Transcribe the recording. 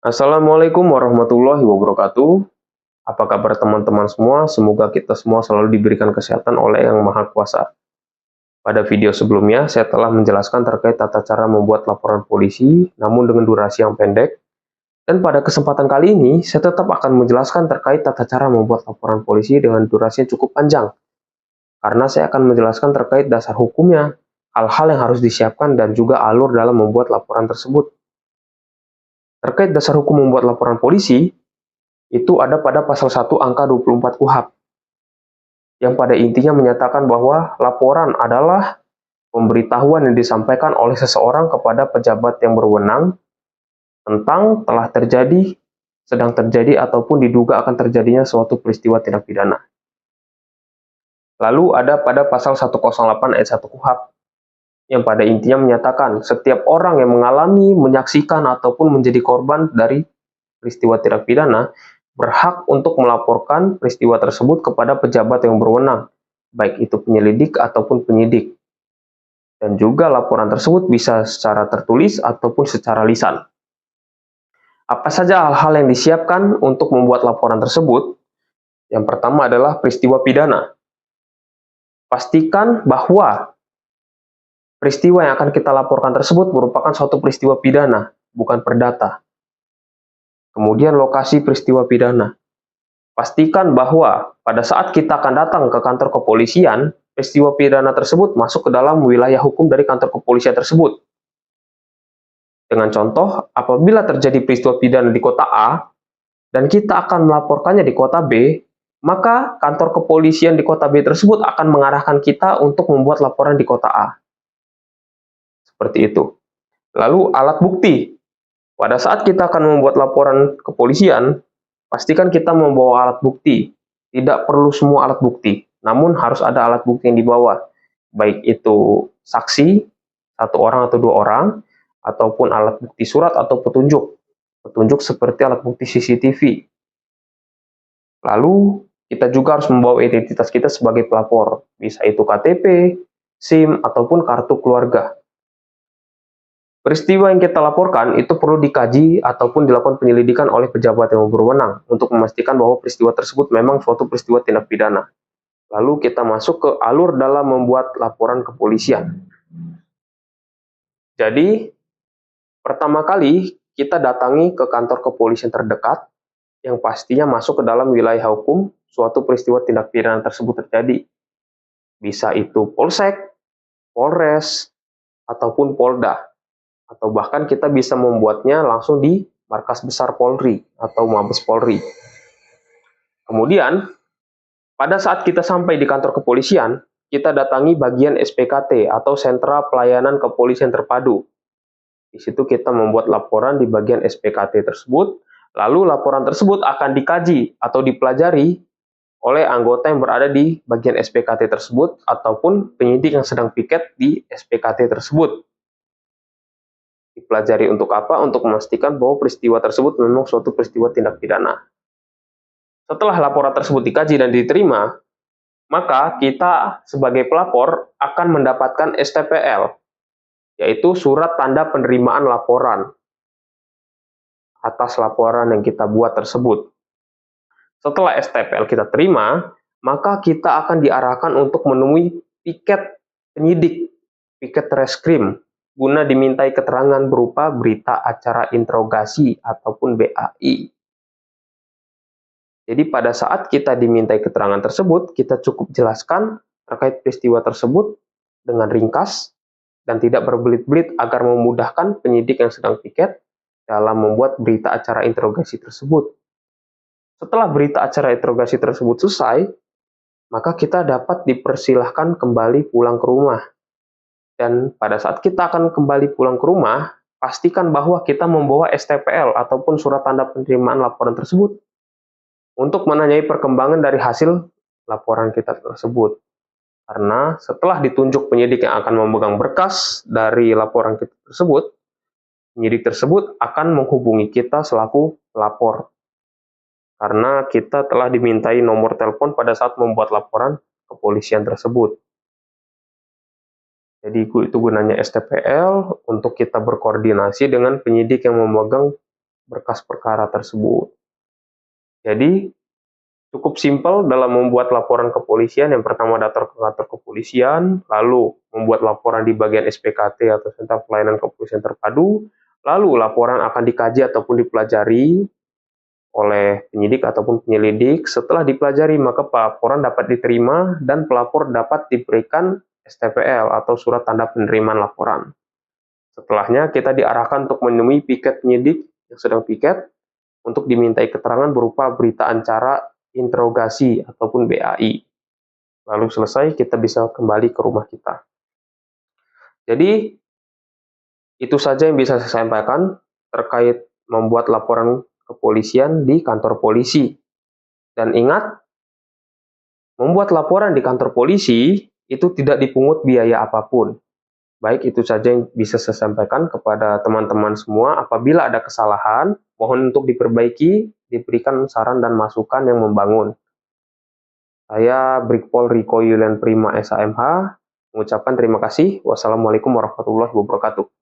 Assalamualaikum warahmatullahi wabarakatuh. Apa kabar teman-teman semua? Semoga kita semua selalu diberikan kesehatan oleh Yang Maha Kuasa. Pada video sebelumnya, saya telah menjelaskan terkait tata cara membuat laporan polisi, namun dengan durasi yang pendek. Dan pada kesempatan kali ini, saya tetap akan menjelaskan terkait tata cara membuat laporan polisi dengan durasi yang cukup panjang. Karena saya akan menjelaskan terkait dasar hukumnya, hal-hal yang harus disiapkan, dan juga alur dalam membuat laporan tersebut. Terkait dasar hukum membuat laporan polisi, itu ada pada pasal 1 angka 24 KUHP, yang pada intinya menyatakan bahwa laporan adalah pemberitahuan yang disampaikan oleh seseorang kepada pejabat yang berwenang tentang telah terjadi, sedang terjadi, ataupun diduga akan terjadinya suatu peristiwa tindak pidana. Lalu ada pada pasal 108 ayat 1 KUHP, yang pada intinya menyatakan setiap orang yang mengalami, menyaksikan, ataupun menjadi korban dari peristiwa tindak pidana berhak untuk melaporkan peristiwa tersebut kepada pejabat yang berwenang, baik itu penyelidik ataupun penyidik. Dan juga laporan tersebut bisa secara tertulis ataupun secara lisan. Apa saja hal-hal yang disiapkan untuk membuat laporan tersebut? Yang pertama adalah peristiwa pidana. Pastikan bahwa peristiwa yang akan kita laporkan tersebut merupakan suatu peristiwa pidana, bukan perdata. Kemudian lokasi peristiwa pidana. Pastikan bahwa pada saat kita akan datang ke kantor kepolisian, peristiwa pidana tersebut masuk ke dalam wilayah hukum dari kantor kepolisian tersebut. Dengan contoh, apabila terjadi peristiwa pidana di kota A, dan kita akan melaporkannya di kota B, maka kantor kepolisian di kota B tersebut akan mengarahkan kita untuk membuat laporan di kota A. Seperti itu. Lalu alat bukti. Pada saat kita akan membuat laporan kepolisian, pastikan kita membawa alat bukti. Tidak perlu semua alat bukti, namun harus ada alat bukti yang dibawa. Baik itu saksi, satu orang atau dua orang, ataupun alat bukti surat atau petunjuk. Petunjuk seperti alat bukti CCTV. Lalu, kita juga harus membawa identitas kita sebagai pelapor. Bisa itu KTP, SIM, ataupun kartu keluarga. Peristiwa yang kita laporkan itu perlu dikaji ataupun dilakukan penyelidikan oleh pejabat yang berwenang untuk memastikan bahwa peristiwa tersebut memang suatu peristiwa tindak pidana. Lalu kita masuk ke alur dalam membuat laporan kepolisian. Jadi, pertama kali kita datangi ke kantor kepolisian terdekat yang pastinya masuk ke dalam wilayah hukum suatu peristiwa tindak pidana tersebut terjadi. Bisa itu Polsek, Polres, ataupun Polda. Atau bahkan kita bisa membuatnya langsung di Markas Besar Polri atau Mabes Polri. Kemudian, pada saat kita sampai di kantor kepolisian, kita datangi bagian SPKT atau Sentra Pelayanan Kepolisian Terpadu. Di situ kita membuat laporan di bagian SPKT tersebut, lalu laporan tersebut akan dikaji atau dipelajari oleh anggota yang berada di bagian SPKT tersebut ataupun penyidik yang sedang piket di SPKT tersebut. Dipelajari untuk apa? Untuk memastikan bahwa peristiwa tersebut memang suatu peristiwa tindak pidana. Setelah laporan tersebut dikaji dan diterima, maka kita sebagai pelapor akan mendapatkan STPL, yaitu surat tanda penerimaan laporan atas laporan yang kita buat tersebut. Setelah STPL kita terima, maka kita akan diarahkan untuk menemui piket penyidik, piket reskrim, guna dimintai keterangan berupa berita acara interogasi ataupun BAI. Jadi pada saat kita dimintai keterangan tersebut, kita cukup jelaskan terkait peristiwa tersebut dengan ringkas dan tidak berbelit-belit agar memudahkan penyidik yang sedang piket dalam membuat berita acara interogasi tersebut. Setelah berita acara interogasi tersebut selesai, maka kita dapat dipersilahkan kembali pulang ke rumah. Dan pada saat kita akan kembali pulang ke rumah, pastikan bahwa kita membawa STPL ataupun surat tanda penerimaan laporan tersebut untuk menanyai perkembangan dari hasil laporan kita tersebut. Karena setelah ditunjuk penyidik yang akan memegang berkas dari laporan kita tersebut, penyidik tersebut akan menghubungi kita selaku pelapor. Karena kita telah dimintai nomor telepon pada saat membuat laporan kepolisian tersebut. Jadi itu gunanya STPL untuk kita berkoordinasi dengan penyidik yang memegang berkas perkara tersebut. Jadi, cukup simpel dalam membuat laporan kepolisian. Yang pertama daftar ke kantor kepolisian, lalu membuat laporan di bagian SPKT atau Sentra Pelayanan Kepolisian Terpadu, lalu laporan akan dikaji ataupun dipelajari oleh penyidik ataupun penyelidik. Setelah dipelajari, maka pelaporan dapat diterima dan pelapor dapat diberikan STPL atau surat tanda penerimaan laporan. Setelahnya, kita diarahkan untuk menemui piket penyidik yang sedang piket untuk dimintai keterangan berupa berita acara interogasi ataupun BAI. Lalu selesai, kita bisa kembali ke rumah kita. Jadi, itu saja yang bisa saya sampaikan terkait membuat laporan kepolisian di kantor polisi. Dan ingat, membuat laporan di kantor polisi itu tidak dipungut biaya apapun. Baik, itu saja yang bisa saya sampaikan kepada teman-teman semua. Apabila ada kesalahan, mohon untuk diperbaiki, diberikan saran dan masukan yang membangun. Saya Brigpol Riko Yulian Prima SAMH, mengucapkan terima kasih. Wassalamualaikum warahmatullahi wabarakatuh.